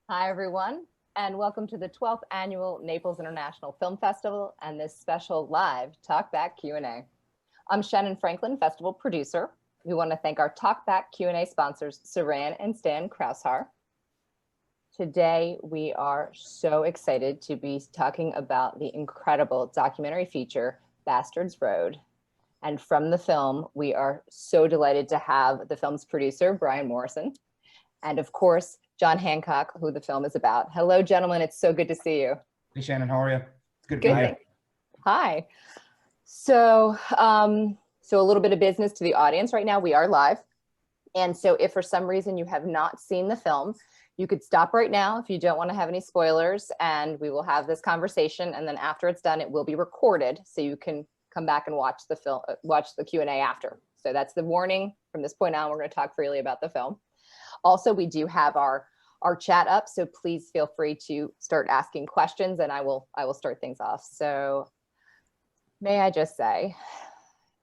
Hi, everyone, and welcome to the 12th Annual Naples International Film Festival and this special live TalkBack Q&A. I'm Shannon Franklin, festival producer. We want to thank our TalkBack Q&A sponsors, Saran and Stan Kraushar. Today, we are so excited to be talking about the incredible documentary feature, Bastards Road. And from the film, we are so delighted to have the film's producer, Brian Morrison, and of course, Jon Hancock, who the film is about. Hello, gentlemen. It's so good to see you. Hey, Shannon. How are you? It's good to be here. Hi. So, so a little bit of business to the audience right now. We are live. And so if for some reason you have not seen the film, you could stop right now if you don't want to have any spoilers, and we will have this conversation. And then after it's done, it will be recorded. So you can come back and watch the film, watch the Q&A after. So that's the warning. From this point on, we're going to talk freely about the film. Also, we do have our chat up, so please feel free to start asking questions, and I will start things off. So may I just say,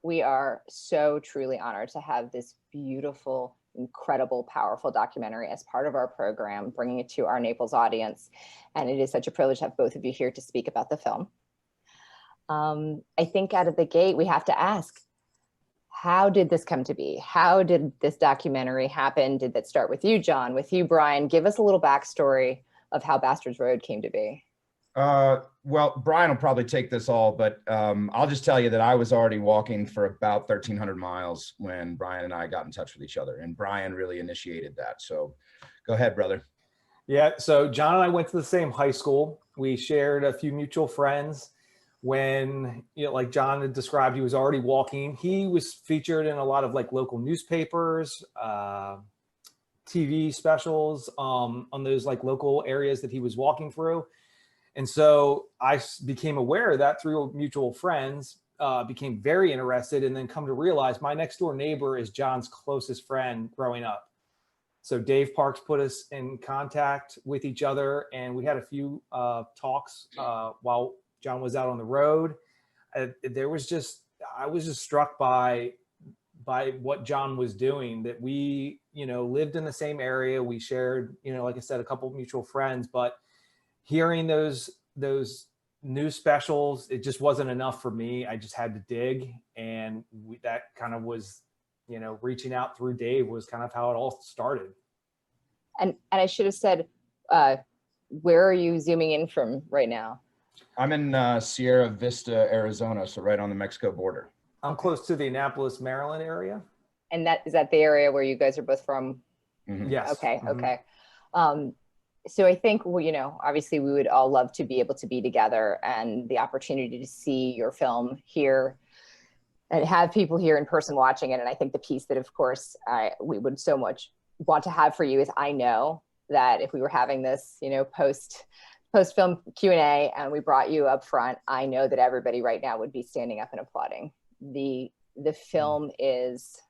we are so truly honored to have this beautiful, incredible, powerful documentary as part of our program, bringing it to our Naples audience. And it is such a privilege to have both of you here to speak about the film. I think out of the gate, we have to ask, how did this come to be? How did this documentary happen? Did that start with you, Jon, with you, Brian? Give us a little backstory of how Bastards Road came to be. Well, Brian will probably take this all, but I'll just tell you that I was already walking for about 1,300 miles when Brian and I got in touch with each other, and Brian really initiated that. So go ahead, brother. Yeah, so Jon and I went to the same high school. We shared a few mutual friends. When, you know, like Jon had described, he was already walking. He was featured in a lot of like local newspapers, TV specials on those like local areas that he was walking through. And so I became aware of that through mutual friends, became very interested, and then come to realize my next door neighbor is Jon's closest friend growing up. So Dave Parks put us in contact with each other, and we had a few talks while Jon was out on the road. I was just struck by what Jon was doing, that we, you know, lived in the same area. We shared, you know, like I said, a couple of mutual friends, but hearing those news specials, it just wasn't enough for me. I just had to dig. And that kind of was, you know, reaching out through Dave was kind of how it all started. And I should have said, where are you zooming in from right now? I'm in Sierra Vista, Arizona, so right on the Mexico border. I'm close to the Annapolis, Maryland area. And is that the area where you guys are both from? Mm-hmm. Yes. Okay, okay. So I think, well, you know, obviously we would all love to be able to be together, and the opportunity to see your film here and have people here in person watching it. And I think the piece that, of course, we would so much want to have for you is, I know that if we were having this, you know, post-film Q&A and we brought you up front, I know that everybody right now would be standing up and applauding. The film is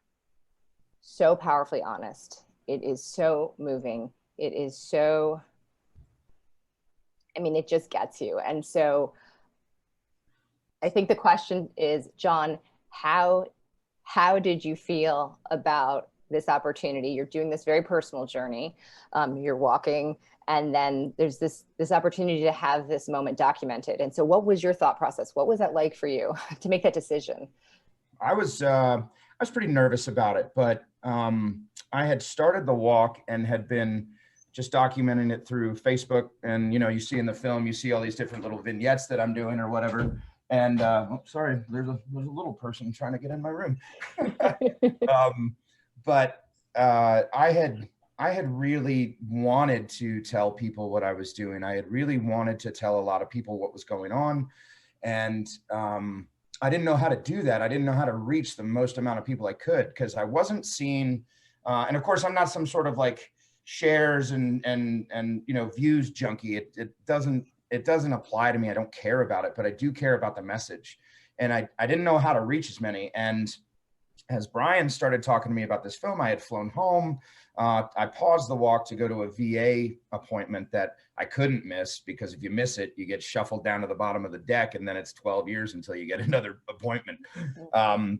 so powerfully honest. It is so moving. It is so, I mean, it just gets you. And so I think the question is, Jon, how did you feel about this opportunity? You're doing this very personal journey. You're walking, and then there's this opportunity to have this moment documented. And so what was your thought process? What was that like for you to make that decision? I was pretty nervous about it, but I had started the walk and had been just documenting it through Facebook. And, you know, you see in the film, you see all these different little vignettes that I'm doing or whatever. And sorry, there's a little person trying to get in my room. But I had really wanted to tell people what I was doing. I had really wanted to tell a lot of people what was going on. And I didn't know how to do that. I didn't know how to reach the most amount of people I could, because I wasn't seeing, and of course I'm not some sort of like shares and you know, views junkie. It doesn't apply to me. I don't care about it, but I do care about the message. And I didn't know how to reach as many. And as Brian started talking to me about this film, I had flown home. I paused the walk to go to a VA appointment that I couldn't miss, because if you miss it, you get shuffled down to the bottom of the deck, and then it's 12 years until you get another appointment.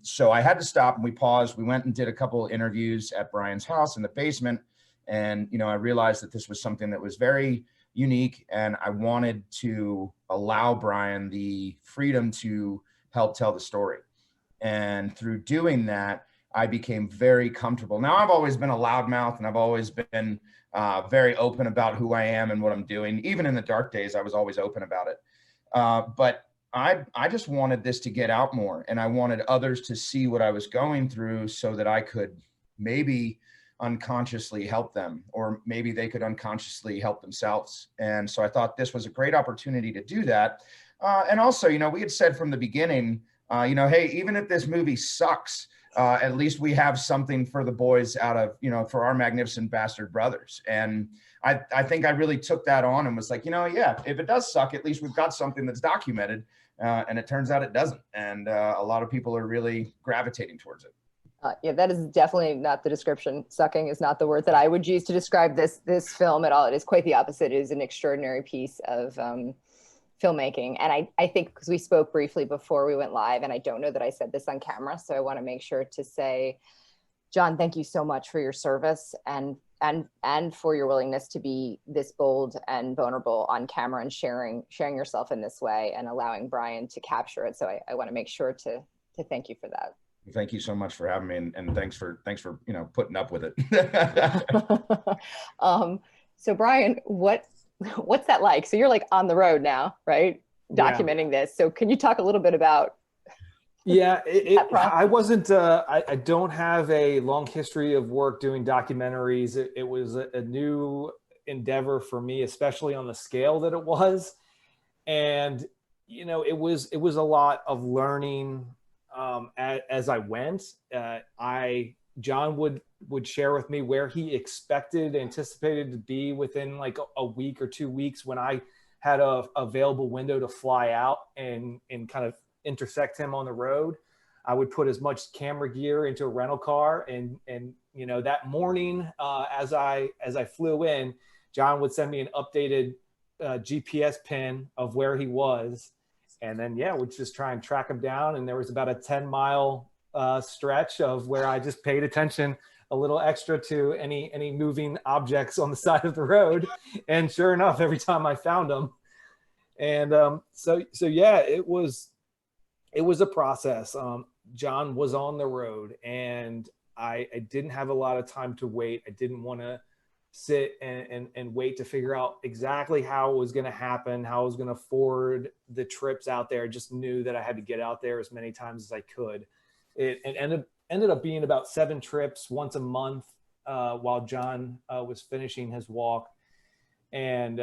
So I had to stop, and we paused. We went and did a couple of interviews at Brian's house in the basement. And, you know, I realized that this was something that was very unique, and I wanted to allow Brian the freedom to help tell the story. And through doing that, I became very comfortable. Now, I've always been a loudmouth, and I've always been very open about who I am and what I'm doing. Even in the dark days, I was always open about it. But I just wanted this to get out more, and I wanted others to see what I was going through so that I could maybe unconsciously help them, or maybe they could unconsciously help themselves. And so I thought this was a great opportunity to do that. And also, you know, we had said from the beginning, you know, hey, even if this movie sucks, at least we have something for the boys out of, you know, for our magnificent bastard brothers. And I think I really took that on and was like, you know, yeah, if it does suck, at least we've got something that's documented. And it turns out it doesn't. And a lot of people are really gravitating towards it. Yeah, that is definitely not the description. Sucking is not the word that I would use to describe this film at all. It is quite the opposite. It is an extraordinary piece of filmmaking. And I think, because we spoke briefly before we went live, and I don't know that I said this on camera, so I want to make sure to say, Jon, thank you so much for your service and for your willingness to be this bold and vulnerable on camera and sharing yourself in this way and allowing Brian to capture it. So I want to make sure to thank you for that. Thank you so much for having me, and thanks for, you know, putting up with it. So Brian, what's that like? So you're like on the road now, right? Documenting this. So can you talk a little bit about? Yeah, I wasn't, I don't have a long history of work doing documentaries. It was a new endeavor for me, especially on the scale that it was. And, you know, it was a lot of learning as I went. Jon would share with me where he anticipated to be within like a week or 2 weeks when I had a available window to fly out and kind of intersect him on the road. I would put as much camera gear into a rental car, and you know, that morning as I flew in, Jon would send me an updated GPS pin of where he was, and then we'd just try and track him down. And there was about a 10-mile stretch of where I just paid attention a little extra to any moving objects on the side of the road, and sure enough, every time I found them. And so yeah, it was a process. Jon was on the road, and I didn't have a lot of time to wait. I didn't want to sit and wait to figure out exactly how it was going to happen, how I was going to afford the trips out there. I just knew that I had to get out there as many times as I could. It ended up being about 7 trips once a month while Jon was finishing his walk. And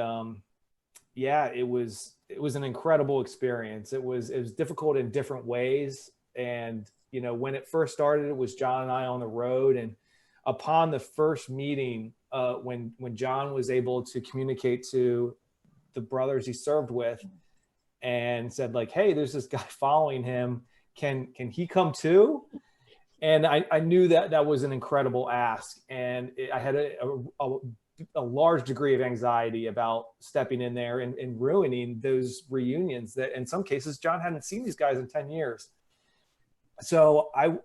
it was an incredible experience. It was difficult in different ways. And, you know, when it first started, it was Jon and I on the road. And upon the first meeting, when Jon was able to communicate to the brothers he served with and said, like, hey, there's this guy following him. Can he come too? And I knew that was an incredible ask. And I had a large degree of anxiety about stepping in there and ruining those reunions that in some cases Jon hadn't seen these guys in 10 years. So I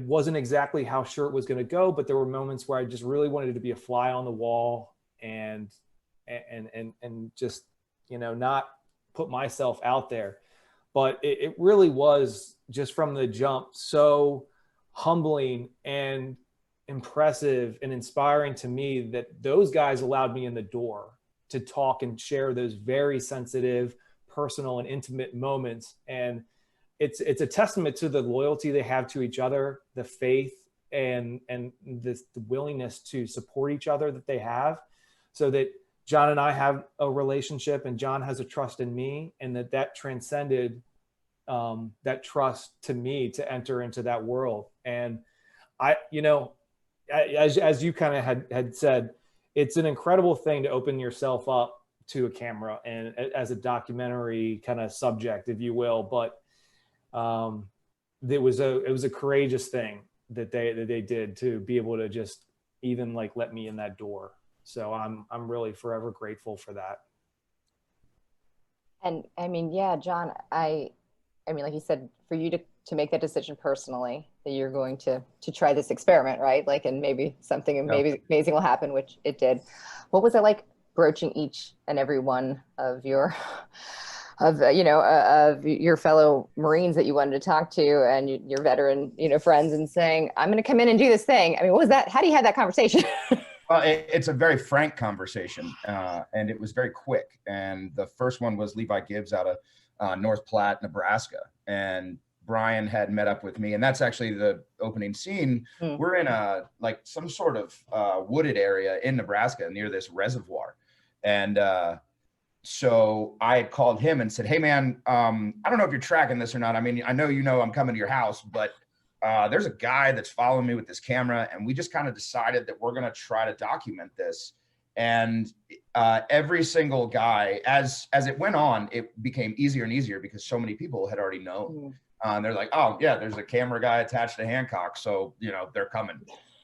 wasn't exactly how sure it was going to go, but there were moments where I just really wanted to be a fly on the wall and just, you know, not put myself out there. But it really was, just from the jump, so humbling and impressive and inspiring to me that those guys allowed me in the door to talk and share those very sensitive, personal, and intimate moments. And it's a testament to the loyalty they have to each other, the faith and the willingness to support each other that they have, so that Jon and I have a relationship, and Jon has a trust in me, and that transcended that trust to me to enter into that world. And I, you know, as you kind of had said, it's an incredible thing to open yourself up to a camera and as a documentary kind of subject, if you will. But it was a courageous thing that they did to be able to just even like let me in that door. So I'm really forever grateful for that. And I mean, yeah, Jon, I mean, like you said, for you to make that decision personally that you're going to try this experiment, right? Like, and maybe something maybe amazing will happen, which it did. What was it like broaching each and every one of your of your fellow Marines that you wanted to talk to, and your veteran friends, and saying, I'm going to come in and do this thing? I mean, what was that? How do you have that conversation? Well, it's a very frank conversation, and it was very quick. And the first one was Levi Gibbs out of North Platte, Nebraska, and Brian had met up with me, and that's actually the opening scene. We're in some sort of wooded area in Nebraska near this reservoir, and so I had called him and said, hey man, I don't know if you're tracking this or not. I mean, I know I'm coming to your house, but there's a guy that's following me with this camera, and we just kind of decided that we're going to try to document this. And every single guy, as it went on, it became easier and easier because so many people had already known. They're like, oh yeah, there's a camera guy attached to Hancock, so they're coming.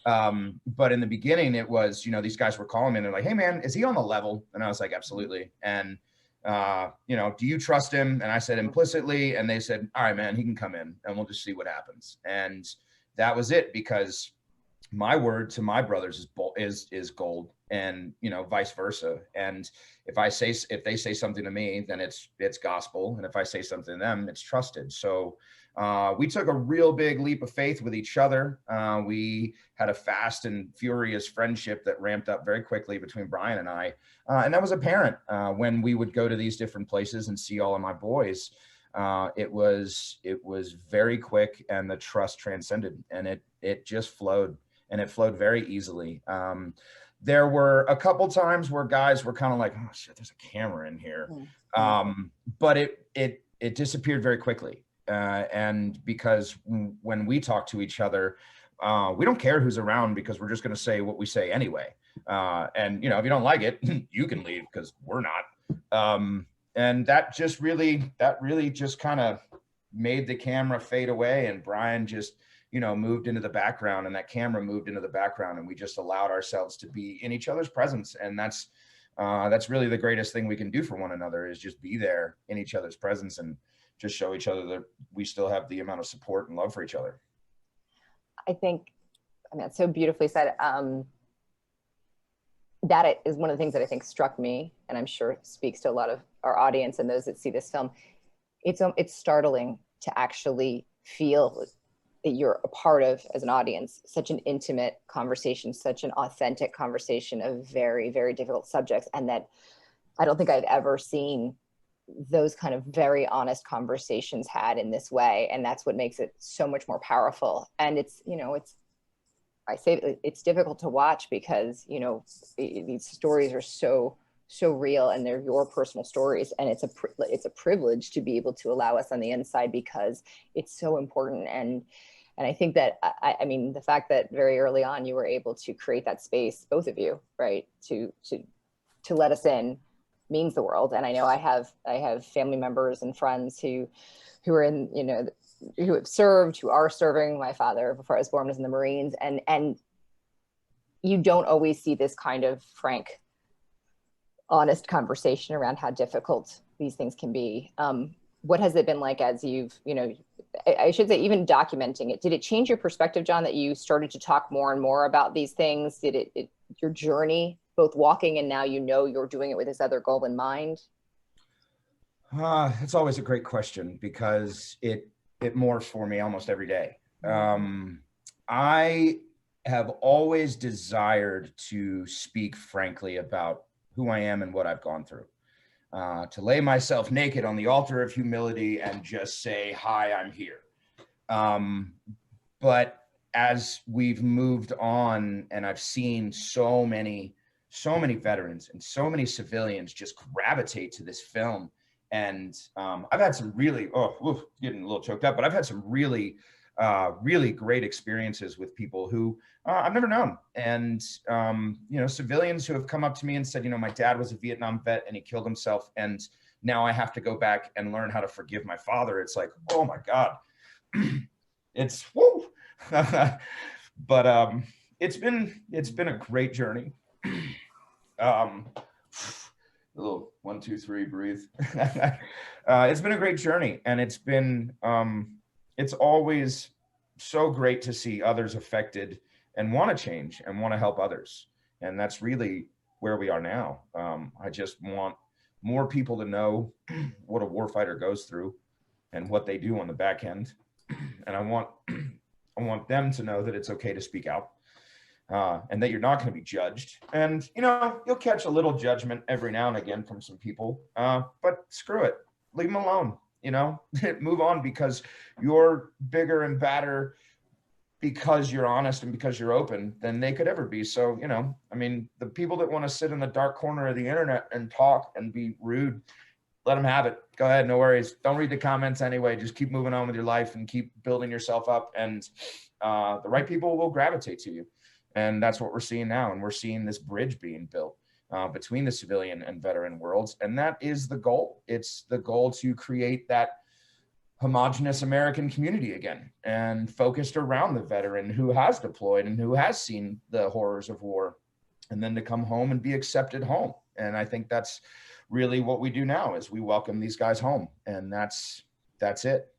But in the beginning, it was these guys were calling me and they're like, hey man, is he on the level? And I was like, absolutely. And do you trust him? And I said implicitly, and they said, all right, man, he can come in and we'll just see what happens. And that was it, because my word to my brothers is gold, and vice versa. And if they say something to me, then it's gospel, and if I say something to them, it's trusted. So we took a real big leap of faith with each other. We had a fast and furious friendship that ramped up very quickly between Brian and I, and that was apparent when we would go to these different places and see all of my boys. It was very quick, and the trust transcended, and it just flowed, and it flowed very easily. There were a couple times where guys were kind of like, oh shit, there's a camera in here. But it disappeared very quickly. And because when we talk to each other, we don't care who's around, because we're just going to say what we say anyway. And if you don't like it, you can leave, because we're not. And that really just kind of made the camera fade away, and Brian just moved into the background, and that camera moved into the background, and we just allowed ourselves to be in each other's presence. And that's really the greatest thing we can do for one another, is just be there in each other's presence and just show each other that we still have the amount of support and love for each other. I mean, that's so beautifully said. That is one of the things that I think struck me, and I'm sure speaks to a lot of our audience and those that see this film. It's startling to actually feel that you're a part of, as an audience, such an intimate conversation, such an authentic conversation of very, very difficult subjects. And that I don't think I've ever seen those kind of very honest conversations had in this way. And that's what makes it so much more powerful. And I say it's difficult to watch, because, these stories are so real, and they're your personal stories. And it's a privilege to be able to allow us on the inside, because it's so important. And I think that, I mean, the fact that very early on you were able to create that space, both of you, right, to let us in, means the world. And I know I have family members and friends who are in, who have served, who are serving. My father, before I was born, was in the Marines, and you don't always see this kind of frank, honest conversation around how difficult these things can be. What has it been like as you've, I should say, even documenting it? Did it change your perspective, Jon, that you started to talk more and more about these things? Did it your journey, both walking and now you're doing it with this other goal in mind? It's always a great question, because it morphs for me almost every day. I have always desired to speak frankly about who I am and what I've gone through. To lay myself naked on the altar of humility and just say, hi, I'm here. But as we've moved on, and I've seen so many veterans and so many civilians just gravitate to this film. And I've had some really, getting a little choked up, but I've had some really great experiences with people who I've never known. And, civilians who have come up to me and said, my dad was a Vietnam vet and he killed himself, and now I have to go back and learn how to forgive my father. It's like, oh my God, it's woo. But it's been a great journey. A little 1, 2, 3, breathe. It's been a great journey, and it's always so great to see others affected and want to change and want to help others. And that's really where we are now. I just want more people to know what a warfighter goes through and what they do on the back end. And I want them to know that it's okay to speak out, and that you're not going to be judged. And, you know, you'll catch a little judgment every now and again from some people, but screw it. Leave them alone, you know, move on, because you're bigger and badder because you're honest and because you're open than they could ever be. So, you know, I mean, the people that want to sit in the dark corner of the internet and talk and be rude, let them have it. Go ahead. No worries. Don't read the comments anyway. Just keep moving on with your life and keep building yourself up. And the right people will gravitate to you. And that's what we're seeing now. And we're seeing this bridge being built between the civilian and veteran worlds. And that is the goal. It's the goal to create that homogenous American community again, and focused around the veteran who has deployed and who has seen the horrors of war, and then to come home and be accepted home. And I think that's really what we do now, is we welcome these guys home, and that's it.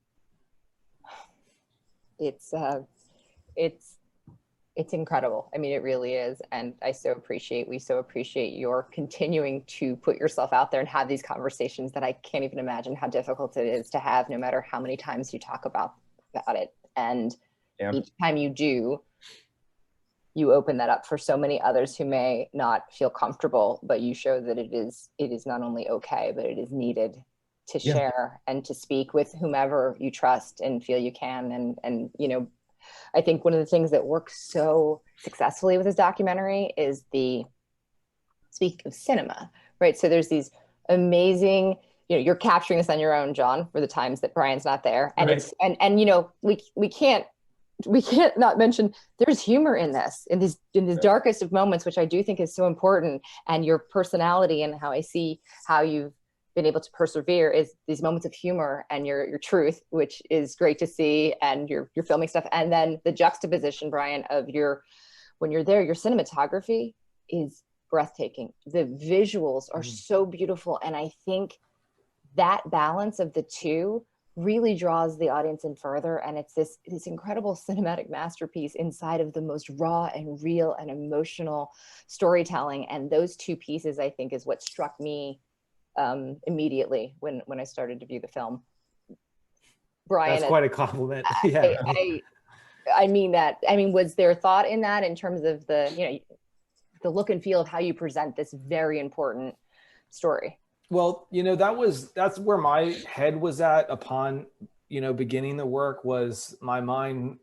It's incredible. I mean, it really is. And we so appreciate your continuing to put yourself out there and have these conversations that I can't even imagine how difficult it is to have, no matter how many times you talk about it. And each time you do, you open that up for so many others who may not feel comfortable, but you show that it is not only okay, but it is needed to share and to speak with whomever you trust and feel you can. And, you know, I think one of the things that works so successfully with this documentary is speak of cinema, right? So there's these amazing, you know, you're capturing this on your own, Jon, for the times that Brian's not there. And right. and you know, we can't not mention there's humor in this, in these darkest of moments, which I do think is so important. And your personality and how I see how you've been able to persevere is these moments of humor and your truth, which is great to see, and your filming stuff. And then the juxtaposition, Brian, of when you're there, your cinematography is breathtaking. The visuals are so beautiful. And I think that balance of the two really draws the audience in further. And it's this incredible cinematic masterpiece inside of the most raw and real and emotional storytelling. And those two pieces, I think, is what struck me immediately when I started to view the film. Brian, that's quite a compliment. I mean that. I mean, was there thought in that in terms of the look and feel of how you present this very important story? Well, you know, that's where my head was at upon, you know, beginning the work. Was my mind,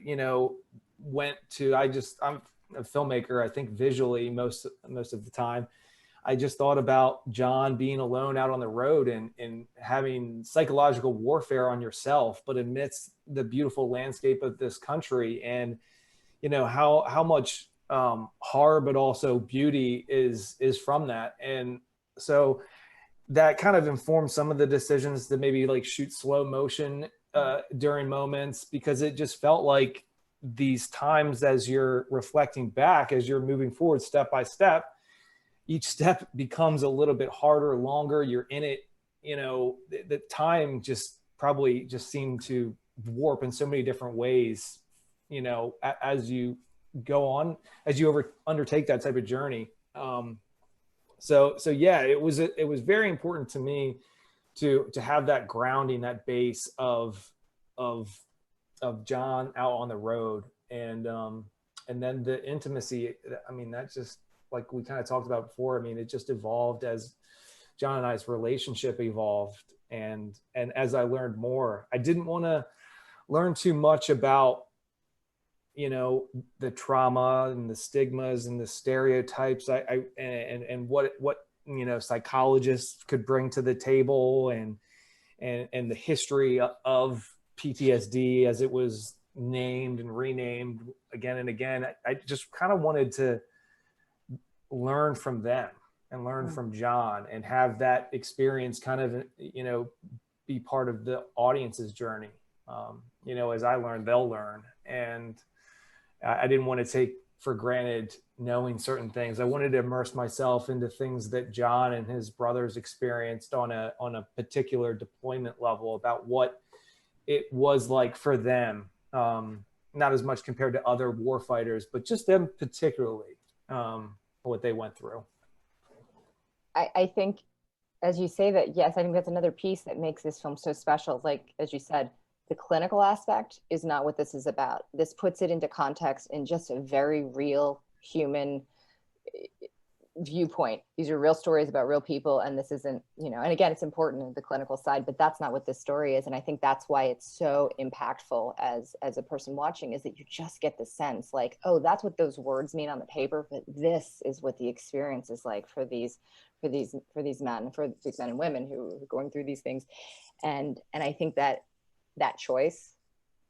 you know, went to, I'm a filmmaker, I think visually most of the time. I just thought about Jon being alone out on the road and having psychological warfare on yourself, but amidst the beautiful landscape of this country, and, you know, how much horror, but also beauty is from that. And so that kind of informed some of the decisions to maybe like shoot slow motion during moments, because it just felt like these times, as you're reflecting back, as you're moving forward step by step, each step becomes a little bit harder, longer. You're in it, you know, the time just probably just seemed to warp in so many different ways, you know, as you go on, as you undertake that type of journey. So yeah, it was very important to me to have that grounding, that base of Jon out on the road, and then the intimacy. I mean, that's just, like we kind of talked about before, I mean, it just evolved as Jon and I's relationship evolved. And as I learned more, I didn't want to learn too much about, you know, the trauma and the stigmas and the stereotypes and what, you know, psychologists could bring to the table, and the history of PTSD as it was named and renamed again and again. I just kind of wanted to learn from them and learn from Jon, and have that experience kind of, you know, be part of the audience's journey. You know, as I learn, they'll learn. And I didn't want to take for granted knowing certain things. I wanted to immerse myself into things that Jon and his brothers experienced on a particular deployment level, about what it was like for them Not as much compared to other war fighters, but just them particularly, what they went through. I think, as you say that, yes, I think that's another piece that makes this film so special. Like, as you said, the clinical aspect is not what this is about. This puts it into context in just a very real human viewpoint. These are real stories about real people, and this isn't, you know, and again, it's important in the clinical side, but that's not what this story is. And I think that's why it's so impactful as a person watching, is that you just get the sense like, oh, that's what those words mean on the paper, but this is what the experience is like for these men and women who are going through these things. And I think that choice,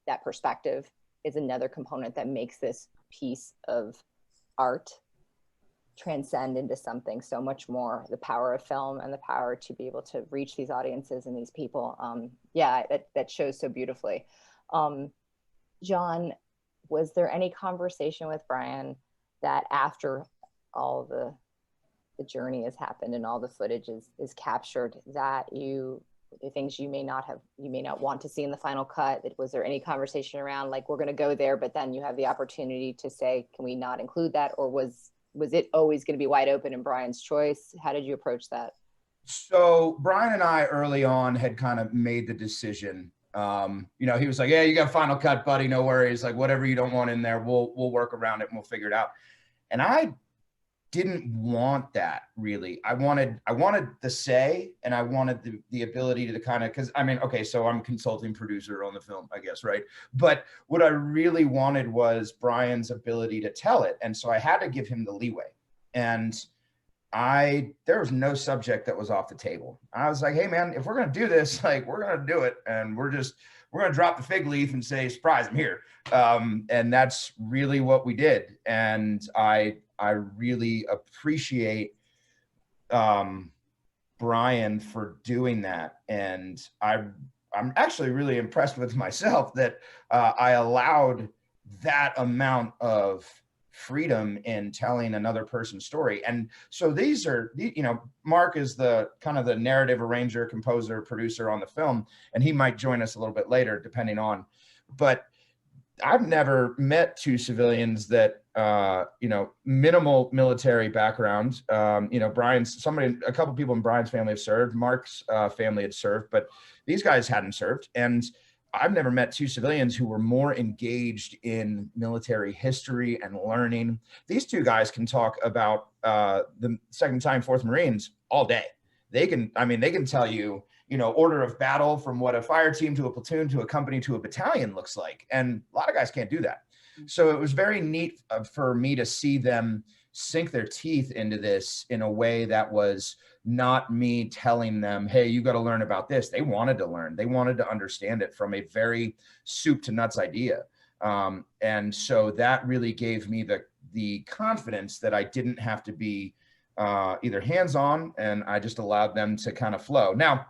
that perspective, is another component that makes this piece of art transcend into something so much more. The power of film and the power to be able to reach these audiences and these people. That shows so beautifully. Jon, was there any conversation with Brian that after all the journey has happened and all the footage is captured, that the things you may not want to see in the final cut, was there any conversation around like, we're going to go there, but then you have the opportunity to say, can we not include that? Or was it always going to be wide open and Brian's choice? How did you approach that? So Brian and I early on had kind of made the decision. He was like, yeah, you got final cut, buddy. No worries. Like, whatever you don't want in there, we'll work around it and we'll figure it out. And I didn't want that really. I wanted the say, and I wanted the ability to kind of, because I mean, okay, so I'm consulting producer on the film, I guess, right? But what I really wanted was Brian's ability to tell it. And so I had to give him the leeway. And there was no subject that was off the table. I was like, hey man, if we're going to do this, like, we're going to do it. And we're going to drop the fig leaf and say, surprise, I'm here. And that's really what we did. And I really appreciate Brian for doing that. And I'm actually really impressed with myself that I allowed that amount of freedom in telling another person's story. And so these are, Mark is the kind of the narrative arranger, composer, producer on the film, and he might join us a little bit later, depending on, but I've never met two civilians that, minimal military background. A couple people in Brian's family have served, Mark's family had served, but these guys hadn't served. And I've never met two civilians who were more engaged in military history and learning. These two guys can talk about the 2nd Battalion, 4th Marines all day. They can tell you, order of battle from what a fire team to a platoon to a company to a battalion looks like. And a lot of guys can't do that. So it was very neat for me to see them sink their teeth into this in a way that was not me telling them, hey, you got to learn about this. They wanted to learn. They wanted to understand it from a very soup to nuts idea. And so that really gave me the confidence that I didn't have to be either hands-on, and I just allowed them to kind of flow. Now,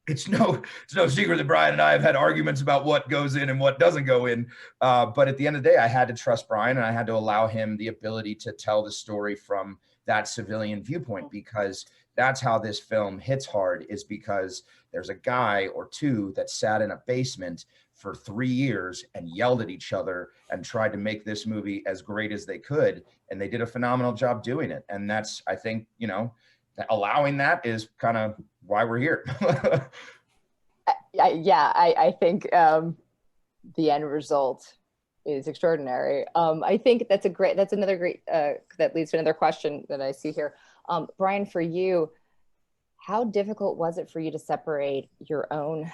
it's no secret that Brian and I have had arguments about what goes in and what doesn't go in. But at the end of the day, I had to trust Brian, and I had to allow him the ability to tell the story from that civilian viewpoint, because that's how this film hits hard, is because there's a guy or two that sat in a basement for 3 years and yelled at each other and tried to make this movie as great as they could. And they did a phenomenal job doing it. And that's, I think, allowing that is kind of why we're here. I think the end result is extraordinary. I think that's another great, that leads to another question that I see here. Brian, for you, how difficult was it for you to separate your own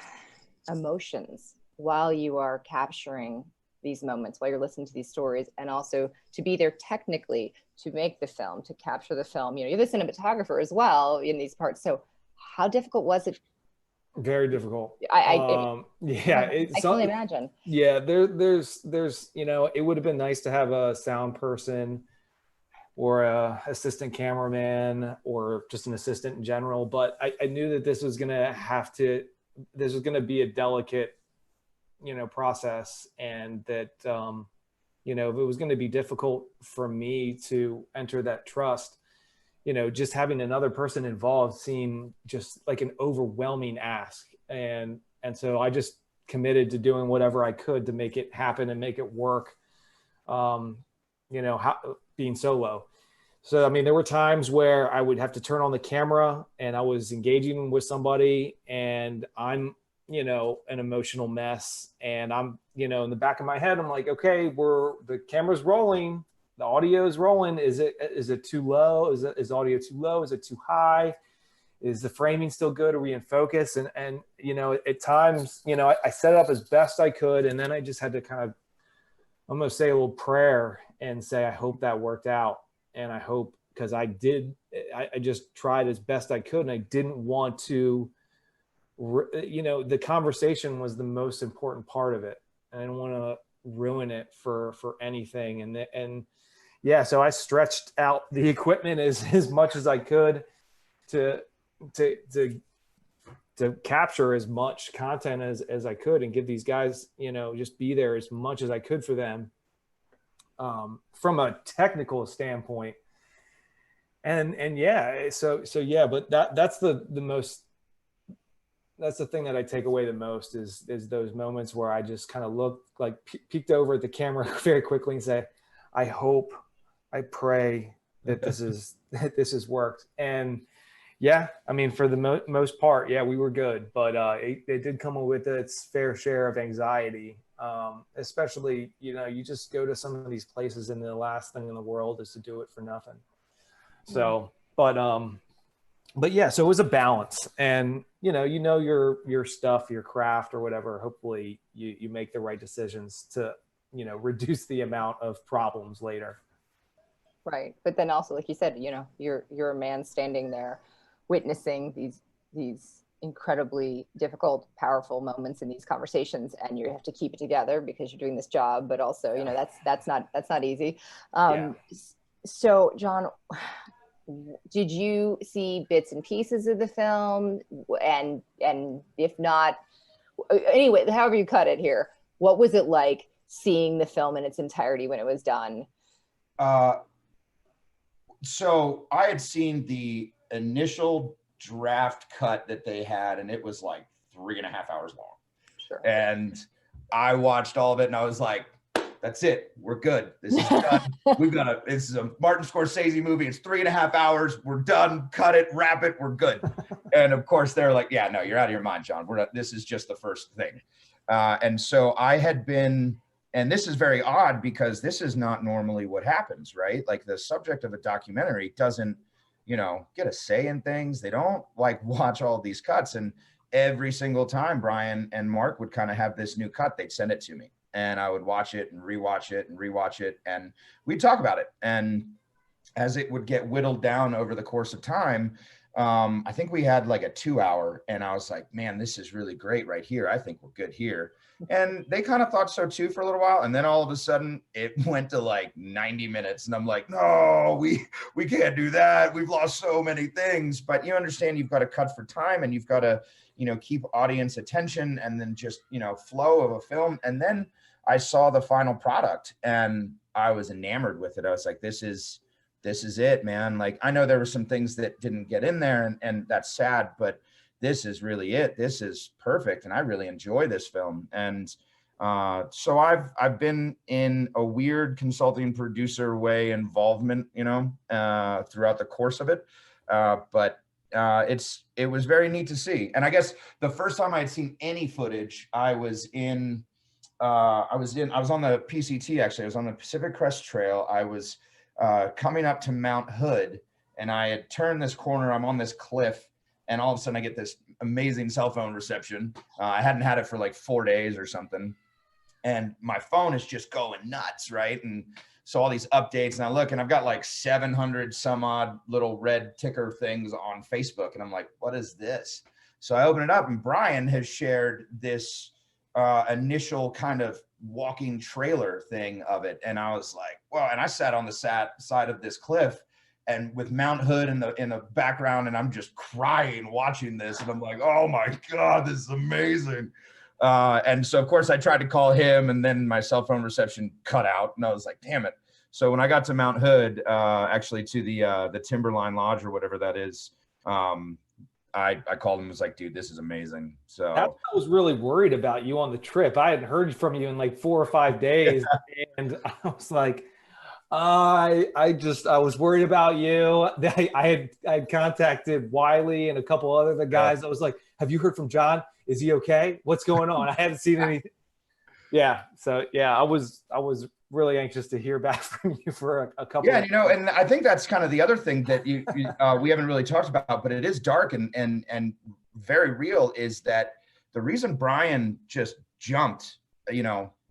emotions while you are capturing these moments, while you're listening to these stories, and also to be there technically to make the film, to capture the film? You're the cinematographer as well in these parts. So how difficult was it? Very difficult. I can only imagine. Yeah, there's it would have been nice to have a sound person or a assistant cameraman or just an assistant in general, but I knew that this was going to be a delicate process, and that if it was going to be difficult for me to enter that trust, just having another person involved seemed just like an overwhelming ask. And so I just committed to doing whatever I could to make it happen and make it work. Being solo. So, I mean, there were times where I would have to turn on the camera and I was engaging with somebody and I'm, an emotional mess. And I'm, in the back of my head, I'm like, okay, the camera's rolling. The audio is rolling. Is it too low? Is audio too low? Is it too high? Is the framing still good? Are we in focus? And at times, I set it up as best I could. And then I just had to kind of almost say a little prayer and say, I hope that worked out. And I hope, because I just tried as best I could. And I didn't want to, the conversation was the most important part of it. I didn't want to ruin it for anything. And yeah, so I stretched out the equipment as much as I could to capture as much content as I could and give these guys, just be there as much as I could for them. From a technical standpoint. And yeah, so yeah, but that's the thing that I take away the most is those moments where I just kind of look like peeked over at the camera very quickly and say, I hope, I pray that this has worked. And yeah, I mean, for the most part, yeah, we were good, but it did come with its fair share of anxiety. Especially, you just go to some of these places and the last thing in the world is to do it for nothing. So, but yeah, so it was a balance, and your stuff, your craft or whatever, hopefully you make the right decisions to, reduce the amount of problems later. Right. But then also, like you said, you're a man standing there witnessing these incredibly difficult, powerful moments in these conversations, and you have to keep it together because you're doing this job, but also, that's not easy. So Jon, did you see bits and pieces of the film? And if not, anyway, however you cut it here, what was it like seeing the film in its entirety when it was done? So I had seen the initial draft cut that they had, and it was like 3.5 hours long. Sure. And I watched all of it and I was like, that's it. We're good. This is done. This is a Martin Scorsese movie. It's 3.5 hours. We're done. Cut it, wrap it. We're good. And of course they're like, yeah, no, you're out of your mind, Jon. This is just the first thing. And so I had been, and this is very odd because this is not normally what happens, right? Like the subject of a documentary doesn't, get a say in things. They don't like watch all these cuts. And every single time Brian and Mark would kind of have this new cut, they'd send it to me and I would watch it and rewatch it and rewatch it. And we'd talk about it. And as it would get whittled down over the course of time, I think we had like a 2 hour and I was like, man, this is really great right here. I think we're good here. And they kind of thought so too for a little while. And then all of a sudden it went to like 90 minutes. And I'm like, no, we can't do that. We've lost so many things. But you understand you've got to cut for time and you've got to, keep audience attention and then just, flow of a film. And then I saw the final product and I was enamored with it. I was like, this is it, man. Like, I know there were some things that didn't get in there and that's sad, but this is really it. This is perfect. And I really enjoy this film. And so I've been in a weird consulting producer way involvement, throughout the course of it. But it was very neat to see. And I guess the first time I had seen any footage, I was on the PCT, actually. I was on the Pacific Crest Trail. I was coming up to Mount Hood and I had turned this corner. I'm on this cliff. And all of a sudden I get this amazing cell phone reception. I hadn't had it for like 4 days or something. And my phone is just going nuts, right? And so all these updates and I look and I've got like 700 some odd little red ticker things on Facebook. And I'm like, what is this? So I open it up and Brian has shared this initial kind of walking trailer thing of it. And I was like, well, and I sat on the side of this cliff and with Mount Hood in the background, and I'm just crying watching this. And I'm like, oh my God, this is amazing. And so of course I tried to call him and then my cell phone reception cut out and I was like, damn it. So when I got to Mount Hood, actually to the Timberline Lodge or whatever that is, I called him and was like, dude, this is amazing. So I was really worried about you on the trip. I hadn't heard from you in like 4 or 5 days. And I was like, I was worried about you. I had contacted Wiley and a couple other guys. I was like, have you heard from Jon? Is he okay? What's going on? I hadn't seen anything. Yeah. So yeah, I was really anxious to hear back from you for a couple. Yeah, and I think that's kind of the other thing that we haven't really talked about, but it is dark and very real, is that the reason Brian just jumped,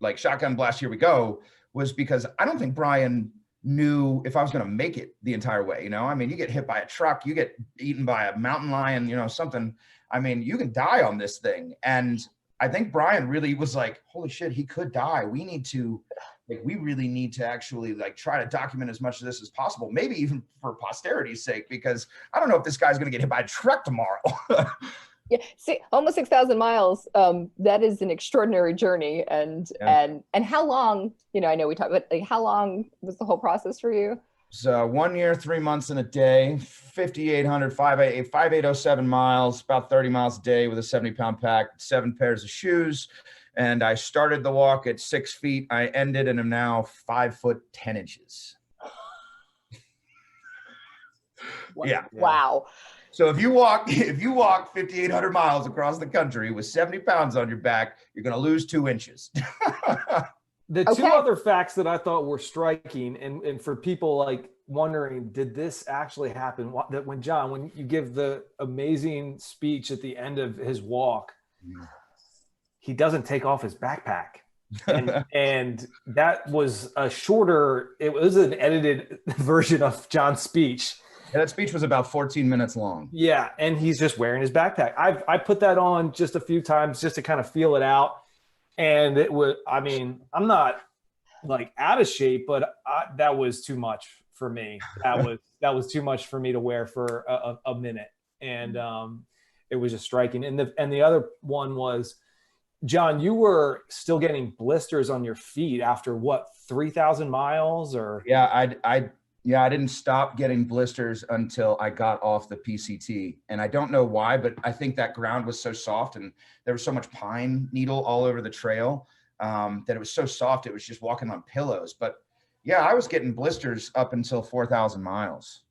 like shotgun blast, here we go, was because I don't think Brian knew if I was going to make it the entire way. I mean, you get hit by a truck, you get eaten by a mountain lion, something. I mean, you can die on this thing. And I think Brian really was like, holy shit, he could die. We really need to actually try to document as much of this as possible, maybe even for posterity's sake, because I don't know if this guy's going to get hit by a truck tomorrow. Yeah, see, almost 6,000 miles. That is an extraordinary journey. And how long, I know we talked about, how long was the whole process for you? So 1 year, 3 months and a day, 5,800, 5,807 miles, about 30 miles a day with a 70-pound pack, 7 pairs of shoes. And I started the walk at 6 feet. I ended and am now 5 foot 10 inches. Yeah. Wow. So if you walk 5,800 miles across the country with 70 pounds on your back, you're going to lose 2 inches. The two other facts that I thought were striking, and for people wondering, did this actually happen? That when Jon, when you give the amazing speech at the end of his walk, he doesn't take off his backpack. And that was it was an edited version of Jon's speech. Yeah, that speech was about 14 minutes long. Yeah. And he's just wearing his backpack. I put that on just a few times just to kind of feel it out. And it was, I mean, I'm not out of shape, but that was too much for me. That was too much for me to wear for a minute. And it was just striking. And the other one was, Jon, you were still getting blisters on your feet after 3,000 miles or? Yeah, I didn't stop getting blisters until I got off the PCT. And I don't know why, but I think that ground was so soft and there was so much pine needle all over the trail that it was so soft. It was just walking on pillows. But yeah, I was getting blisters up until 4,000 miles.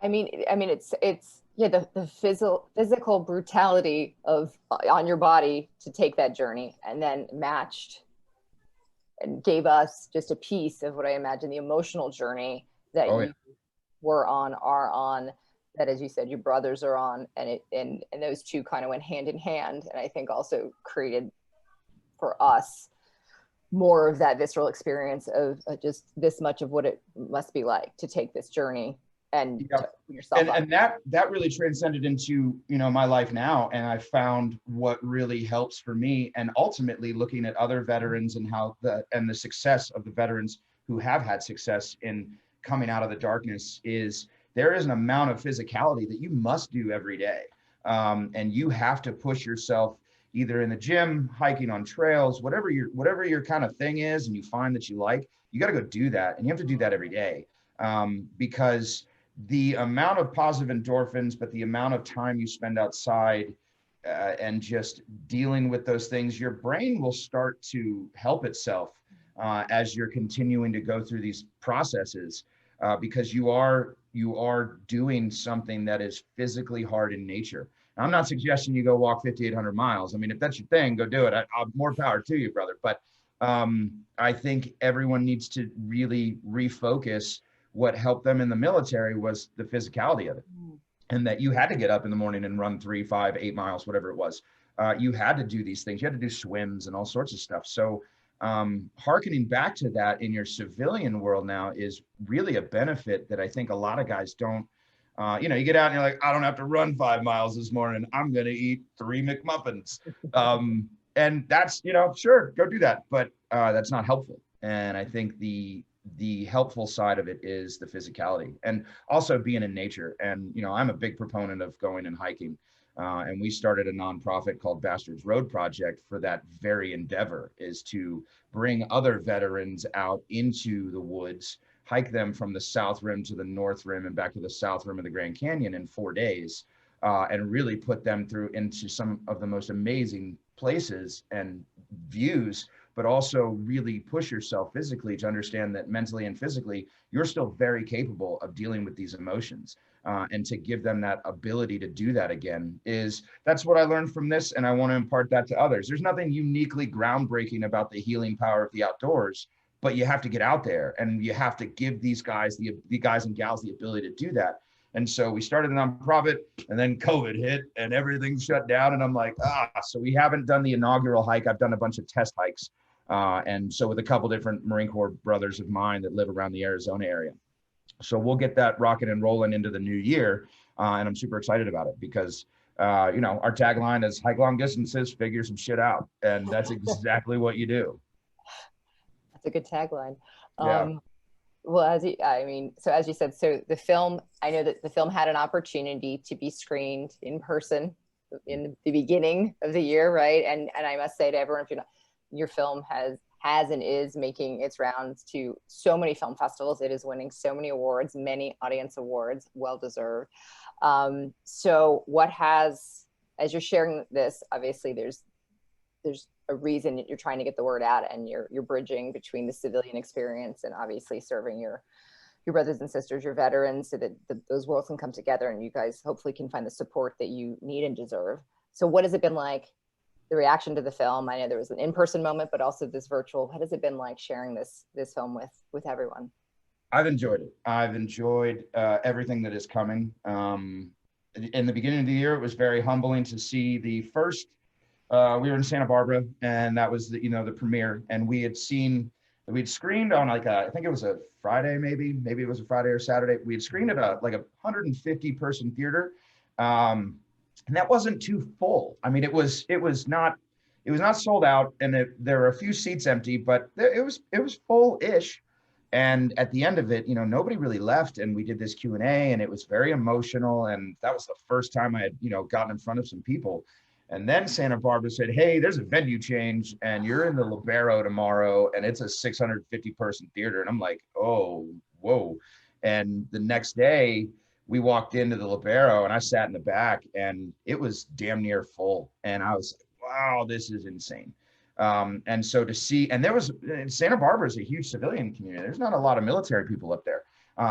I mean, it's the physical brutality on your body to take that journey, and then matched and gave us just a piece of what I imagine the emotional journey that you are on, that, as you said, your brothers are on, and those two kind of went hand in hand. And I think also created for us more of that visceral experience of just this much of what it must be like to take this journey and yourself up. And that really transcended into my life now, and I found what really helps for me, and ultimately looking at other veterans and how the success of the veterans who have had success in coming out of the darkness is there is an amount of physicality that you must do every day, and you have to push yourself either in the gym, hiking on trails, whatever your kind of thing is, and you find that you like, you got to go do that, and you have to do that every day, because the amount of positive endorphins, but the amount of time you spend outside and just dealing with those things, your brain will start to help itself as you're continuing to go through these processes, because you are doing something that is physically hard in nature. Now, I'm not suggesting you go walk 5,800 miles. I mean, if that's your thing, go do it. More power to you, brother. But I think everyone needs to really refocus. What helped them in the military was the physicality of it, and that you had to get up in the morning and run 3, 5, 8 miles, whatever it was. You had to do these things. You had to do swims and all sorts of stuff. So hearkening back to that in your civilian world now is really a benefit that I think a lot of guys don't. You get out and you're like, I don't have to run 5 miles this morning. I'm going to eat 3 McMuffins. And that's, sure, go do that. But that's not helpful. And I think the helpful side of it is the physicality, and also being in nature. And, I'm a big proponent of going and hiking. And we started a nonprofit called Bastards Road Project for that very endeavor, is to bring other veterans out into the woods, hike them from the South Rim to the North Rim and back to the South Rim of the Grand Canyon in 4 days, and really put them through into some of the most amazing places and views, but also really push yourself physically to understand that mentally and physically, you're still very capable of dealing with these emotions. And to give them that ability to do that again that's what I learned from this. And I want to impart that to others. There's nothing uniquely groundbreaking about the healing power of the outdoors, but you have to get out there and you have to give these guys, the guys and gals, the ability to do that. And so we started a nonprofit, and then COVID hit and everything shut down. And I'm like, so we haven't done the inaugural hike. I've done a bunch of test hikes. And so with a couple different Marine Corps brothers of mine that live around the Arizona area. So we'll get that rocking and rolling into the new year. And I'm super excited about it because, our tagline is hike long distances, figure some shit out. And that's exactly what you do. That's a good tagline. Yeah. Well, as you said, so the film, I know that the film had an opportunity to be screened in person in the beginning of the year, right? And I must say to everyone, your film has and is making its rounds to so many film festivals. It is winning so many awards, many audience awards, well deserved. So as you're sharing this, obviously there's a reason that you're trying to get the word out, and you're bridging between the civilian experience and obviously serving your brothers and sisters, your veterans, so that those worlds can come together and you guys hopefully can find the support that you need and deserve. So what has it been like, the reaction to the film? I know there was an in-person moment, but also this virtual. What has it been like sharing this film with everyone? I've enjoyed it. I've enjoyed everything that is coming. In the beginning of the year, it was very humbling to see the first. We were in Santa Barbara, and that was the premiere. And we'd screened on I think it was a Friday, maybe it was a Friday or Saturday. We had screened at a 150 person theater. And that wasn't too full. I mean, it was not sold out, and there were a few seats empty, but it was full-ish. And at the end of it, nobody really left, and we did this Q&A, and it was very emotional. And that was the first time I had, gotten in front of some people. And then Santa Barbara said, hey, there's a venue change, and you're in the Libero tomorrow, and it's a 650 person theater. And I'm like, oh, whoa. And the next day, we walked into the Libero, and I sat in the back, and it was damn near full. And I was like, wow, this is insane. And so to see, and Santa Barbara is a huge civilian community. There's not a lot of military people up there.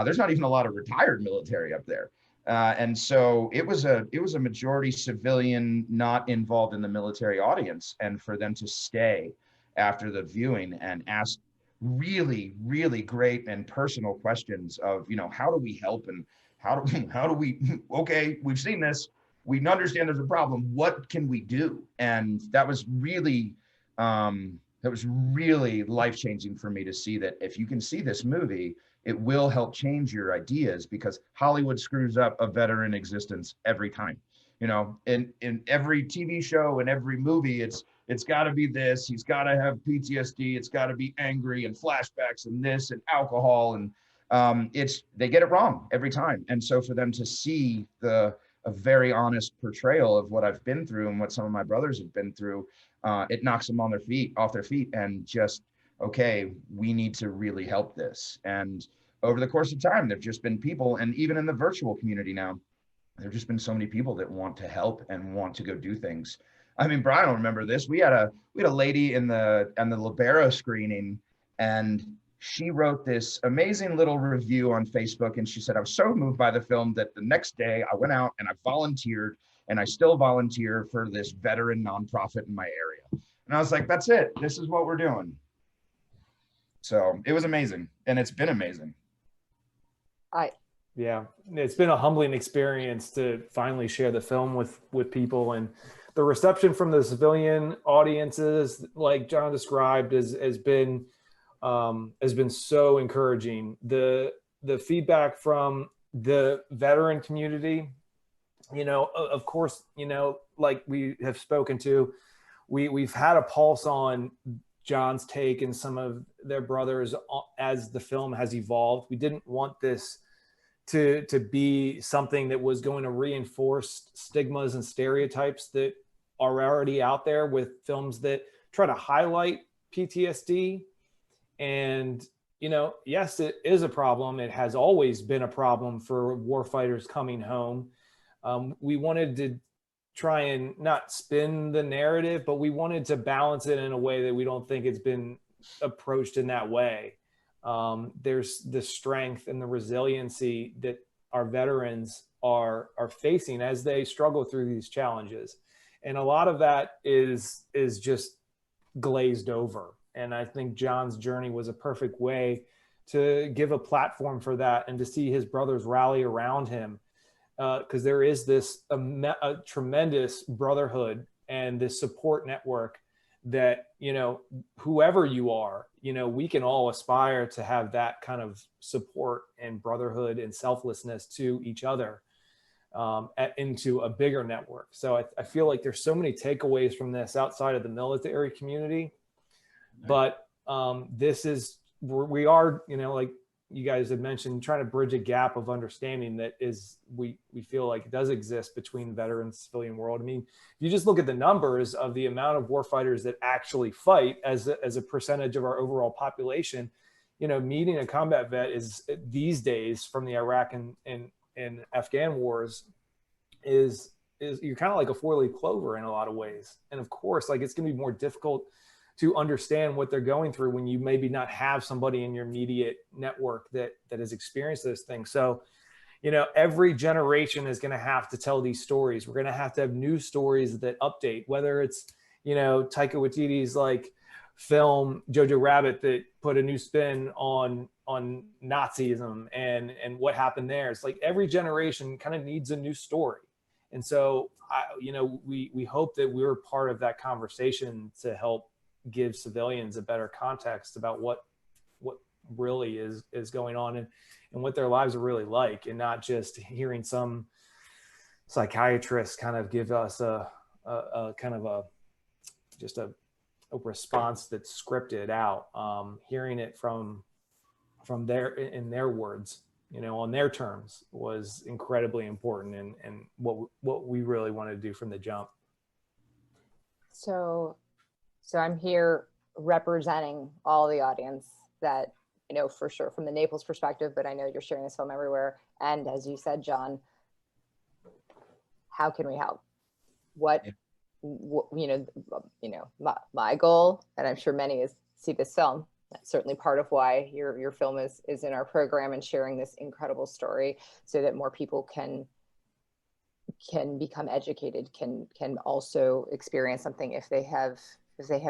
There's not even a lot of retired military up there. And so it was a majority civilian, not involved in the military audience. And for them to stay after the viewing and ask really, really great and personal questions of, how do we help, and how do we, okay, we've seen this, we understand there's a problem, what can we do? And that was really life-changing for me to see that if you can see this movie, it will help change your ideas, because Hollywood screws up a veteran existence every time. In every TV show and every movie, it's got to be this, he's got to have PTSD, it's got to be angry and flashbacks and this and alcohol, and they get it wrong every time. And so for them to see a very honest portrayal of what I've been through and what some of my brothers have been through, it knocks them off their feet, and just, okay, we need to really help this. And over the course of time, there've just been people, and even in the virtual community now, there've just been so many people that want to help and want to go do things. I mean, Brian will remember this. We had a lady in the Libero screening, and she wrote this amazing little review on Facebook, and she said, I was so moved by the film that the next day I went out and I volunteered, and I still volunteer for this veteran nonprofit in my area. And I was like, that's it. This is what we're doing. So it was amazing, and it's been amazing. Yeah, it's been a humbling experience to finally share the film with people, and the reception from the civilian audiences, like Jon described, has been so encouraging. The feedback from the veteran community, of course, like we have spoken to, we've had a pulse on Jon's take and some of their brothers as the film has evolved. We didn't want this to be something that was going to reinforce stigmas and stereotypes that are already out there with films that try to highlight PTSD. And, yes, it is a problem. It has always been a problem for warfighters coming home. We wanted to try and not spin the narrative, but we wanted to balance it in a way that we don't think it's been approached in that way. There's the strength and the resiliency that our veterans are facing as they struggle through these challenges. And a lot of that is just glazed over. And I think Jon's journey was a perfect way to give a platform for that and to see his brothers rally around him. Because there is this a tremendous brotherhood and this support network that, you know, whoever you are, you know, we can all aspire to have that kind of support and brotherhood and selflessness to each other into a bigger network. So I feel like there's so many takeaways from this outside of the military community, but we are, you know, like you guys have mentioned, trying to bridge a gap of understanding that is, we feel like it does exist between veteran and civilian world. I mean, if you just look at the numbers of the amount of warfighters that actually fight as a percentage of our overall population, you know, meeting a combat vet is these days from the Iraq and Afghan wars is you're kind of like a four-leaf clover in a lot of ways. And of course, like it's going to be more difficult to understand what they're going through when you maybe not have somebody in your immediate network that has experienced those things. So, you know, every generation is going to have to tell these stories. We're going to have new stories that update, whether it's, you know, Taika Waititi's like film Jojo Rabbit that put a new spin on Nazism and what happened there. It's like every generation kind of needs a new story. And so, you know, we hope that we're part of that conversation to help give civilians a better context about what really is going on and what their lives are really like, and not just hearing some psychiatrist kind of give us a kind of a response that's scripted out. Hearing it from in their words, you know, on their terms was incredibly important and what we really wanted to do from the jump. So I'm here representing all the audience that, you know, for sure from the Naples perspective, but I know you're sharing this film everywhere. And as you said, Jon, how can we help? You know, my goal, and I'm sure many, is see this film. That's certainly part of why your film is in our program and sharing this incredible story so that more people can become educated, can also experience something if they have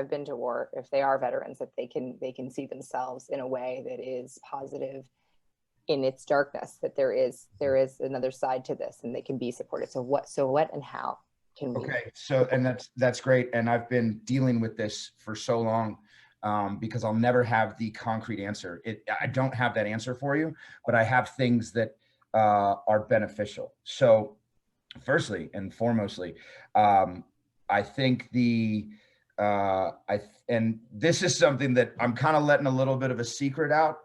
been to war, if they are veterans, that they can see themselves in a way that is positive in its darkness, that there is another side to this and they can be supported. So what and how can we? Okay, so, and that's great. And I've been dealing with this for so long because I'll never have the concrete answer. I don't have that answer for you, but I have things that are beneficial. So firstly and foremostly, I think and this is something that I'm kind of letting a little bit of a secret out.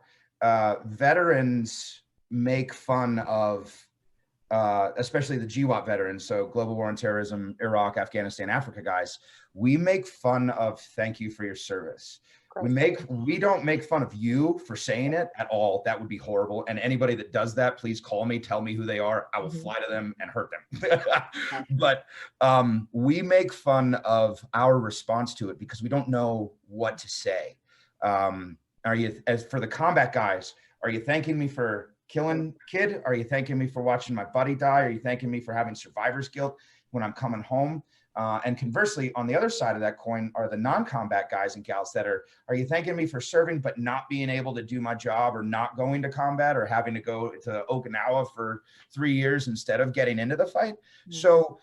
Veterans make fun of, especially the GWAT veterans, so Global War on Terrorism, Iraq, Afghanistan, Africa guys. We make fun of thank you for your service. We don't make fun of you for saying it at all. That would be horrible. And anybody that does that, please call me, tell me who they are. I will fly to them and hurt them. But we make fun of our response to it because we don't know what to say. As for the combat guys, are you thanking me for killing a kid? Are you thanking me for watching my buddy die? Are you thanking me for having survivor's guilt when I'm coming home? And conversely, on the other side of that coin are the non-combat guys and gals that are you thanking me for serving but not being able to do my job, or not going to combat, or having to go to Okinawa for 3 years instead of getting into the fight? So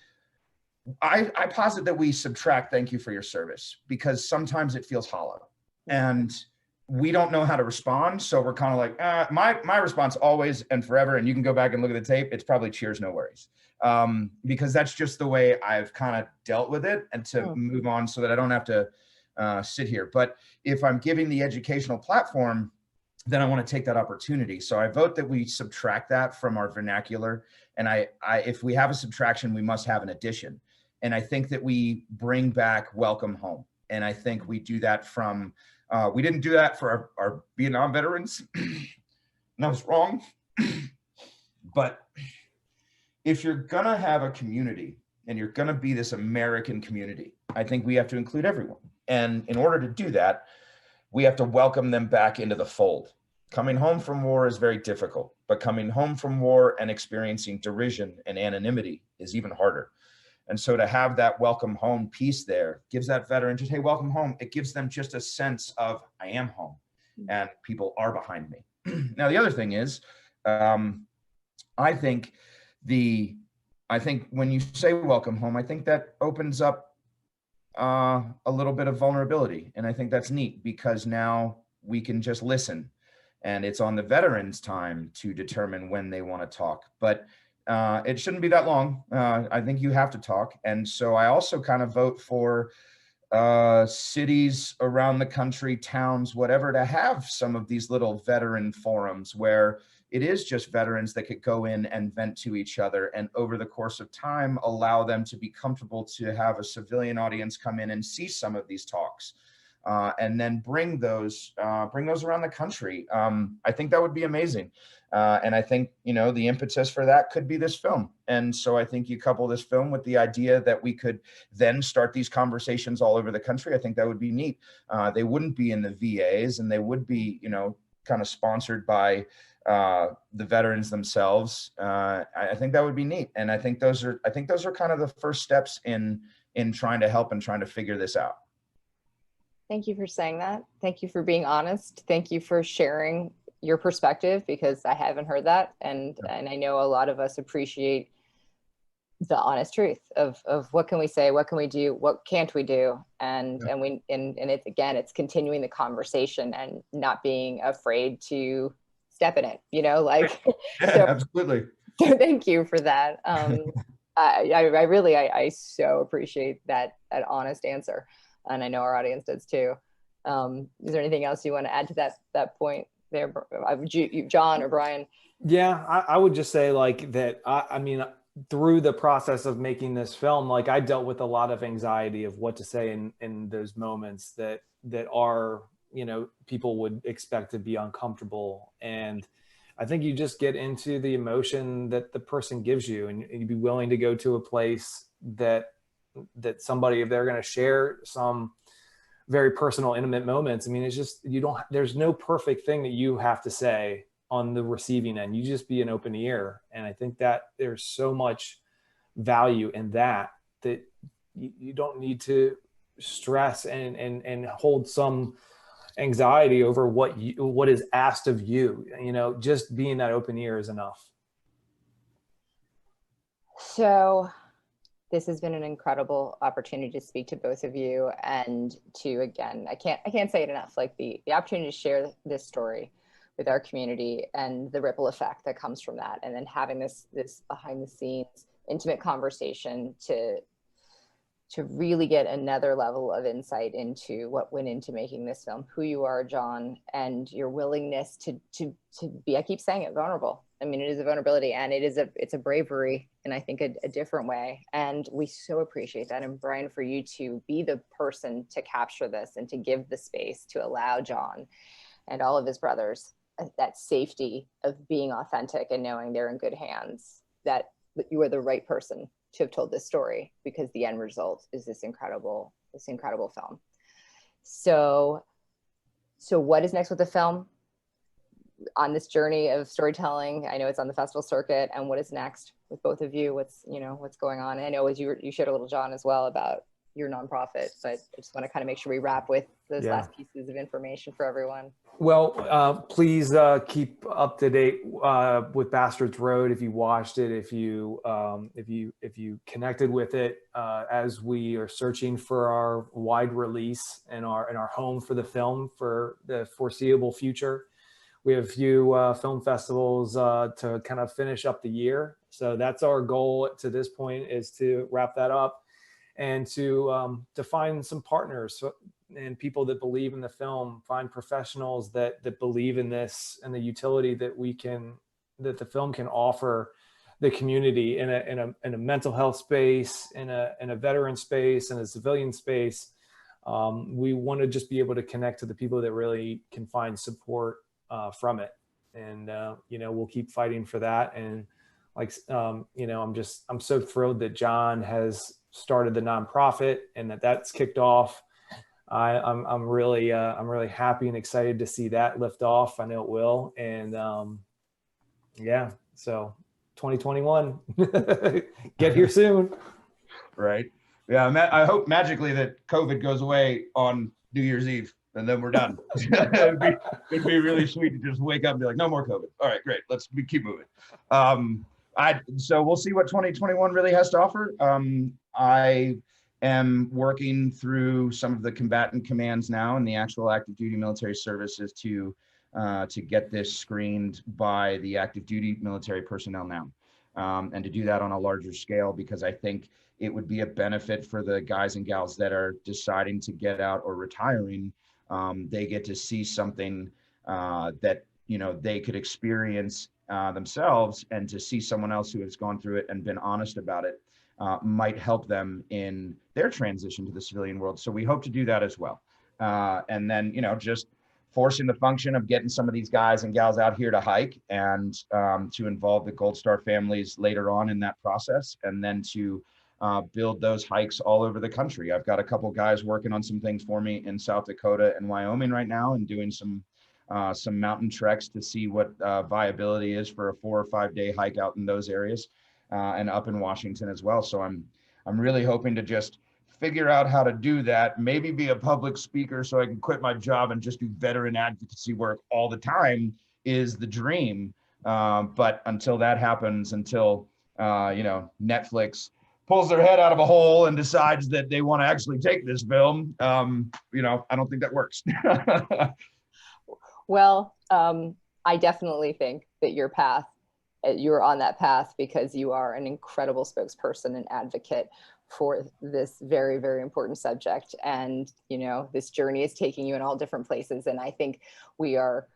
I posit that we subtract thank you for your service, because sometimes it feels hollow and we don't know how to respond. So we're kind of like, my response always and forever, and you can go back and look at the tape, it's probably cheers, no worries. Because that's just the way I've kind of dealt with it, and to move on so that I don't have to sit here. But if I'm giving the educational platform, then I want to take that opportunity. So I vote that we subtract that from our vernacular. And if we have a subtraction, we must have an addition. And I think that we bring back welcome home. And I think we do that from, we didn't do that for our Vietnam veterans. And I was wrong. But if you're gonna have a community and you're gonna be this American community, I think we have to include everyone. And in order to do that, we have to welcome them back into the fold. Coming home from war is very difficult, but coming home from war and experiencing derision and anonymity is even harder. And so to have that welcome home piece there gives that veteran just, hey, welcome home. It gives them just a sense of, I am home and people are behind me. Now, the other thing is, I think when you say welcome home, I think that opens up a little bit of vulnerability. And I think that's neat because now we can just listen, and it's on the veterans' time to determine when they want to talk. But it shouldn't be that long. I think you have to talk. And so I also kind of vote for cities around the country, towns, whatever, to have some of these little veteran forums where it is just veterans that could go in and vent to each other, and over the course of time, allow them to be comfortable to have a civilian audience come in and see some of these talks. And then bring those around the country. I think that would be amazing. And I think, the impetus for that could be this film. And so I think you couple this film with the idea that we could then start these conversations all over the country. I think that would be neat. They wouldn't be in the VAs, and they would be, kind of sponsored by the veterans themselves. I think that would be neat. And I think those are kind of the first steps in trying to help and trying to figure this out. Thank you for saying that. Thank you for being honest. Thank you for sharing your perspective, because I haven't heard that. And I know a lot of us appreciate the honest truth of what can we say, what can we do, what can't we do? And it's, again, it's continuing the conversation and not being afraid to step in it, So, absolutely. So thank you for that. I so appreciate that honest answer. And I know our audience does too. Is there anything else you want to add to that point there, Jon or Brian? Yeah, I would just say that. I mean, through the process of making this film, I dealt with a lot of anxiety of what to say in those moments that are, people would expect to be uncomfortable. And I think you just get into the emotion that the person gives you, and you'd be willing to go to a place that somebody, if they're going to share some very personal, intimate moments. I mean, it's just, there's no perfect thing that you have to say on the receiving end. You just be an open ear. And I think that there's so much value in that you don't need to stress and hold some anxiety over what is asked of you. Just being that open ear is enough. So this has been an incredible opportunity to speak to both of you, and to, again, I can't say it enough, the opportunity to share this story with our community and the ripple effect that comes from that. And then having this behind the scenes intimate conversation to really get another level of insight into what went into making this film, who you are, Jon, and your willingness to be, I keep saying it, vulnerable. I mean, it is a vulnerability, and it's a bravery, and I think a different way. And we so appreciate that. And Brian, for you to be the person to capture this and to give the space to allow Jon and all of his brothers that safety of being authentic and knowing they're in good hands, that you are the right person to have told this story, because the end result is this incredible film. So what is next with the film on this journey of storytelling? I know it's on the festival circuit, and what is next with both of you? What's going on? And I know you shared a little, Jon, as well, about your nonprofit, but I just want to kind of make sure we wrap with those last pieces of information for everyone. Well, please keep up to date with Bastards Road. If you watched it, if you connected with it, as we are searching for our wide release and our home for the film for the foreseeable future. We have a few film festivals to kind of finish up the year. So that's our goal to this point, is to wrap that up and to find some partners and people that believe in the film, find professionals that believe in this and the utility that the film can offer the community in a mental health space, in a veteran space, in a civilian space. We want to just be able to connect to the people that really can find support from it. And, we'll keep fighting for that, and like, you know, I'm so thrilled that Jon has started the nonprofit and that's kicked off. I'm really happy and excited to see that lift off. I know it will. And yeah, so 2021, get here soon. Right. Yeah. I hope magically that COVID goes away on New Year's Eve and then we're done. it'd be really sweet to just wake up and be like, no more COVID. All right, great. Let's keep moving. So we'll see what 2021 really has to offer. I am working through some of the combatant commands now and the actual active duty military services to get this screened by the active duty military personnel now. And to do that on a larger scale, because I think it would be a benefit for the guys and gals that are deciding to get out or retiring. They get to see something that, you know, they could experience themselves, and to see someone else who has gone through it and been honest about it might help them in their transition to the civilian world. So we hope to do that as well. And then, you know, just forcing the function of getting some of these guys and gals out here to hike, and to involve the Gold Star families later on in that process, and then to build those hikes all over the country. I've got a couple guys working on some things for me in South Dakota and Wyoming right now, and doing some mountain treks to see what viability is for a 4 or 5 day hike out in those areas, and up in Washington as well. So I'm really hoping to just figure out how to do that, maybe be a public speaker so I can quit my job and just do veteran advocacy work all the time is the dream. But until that happens, until you know, Netflix pulls their head out of a hole and decides that they want to actually take this film, you know, I don't think that works. Well, I definitely think that your path, you're on that path because you are an incredible spokesperson and advocate for this very, very important subject. And, you know, this journey is taking you in all different places. And I think we are,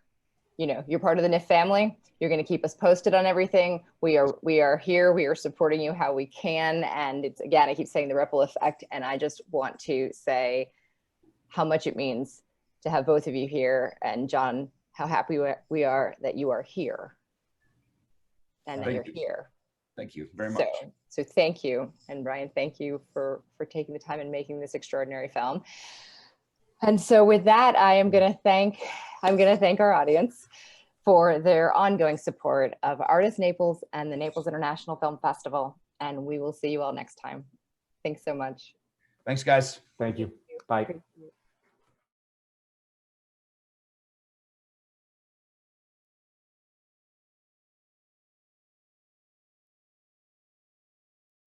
you know, you're part of the NIFF family. You're going to keep us posted on everything. We are here. We are supporting you how we can. And it's, again, I keep saying the ripple effect. And I just want to say how much it means to have both of you here. And Jon, how happy we are that you are here and that you're here. Thank you very much. So thank you. And Brian, thank you for taking the time and making this extraordinary film. And so with that, I'm going to thank our audience for their ongoing support of Artists Naples and the Naples International Film Festival. And we will see you all next time. Thanks so much. Thanks, guys. Thank you. Bye. Thank you.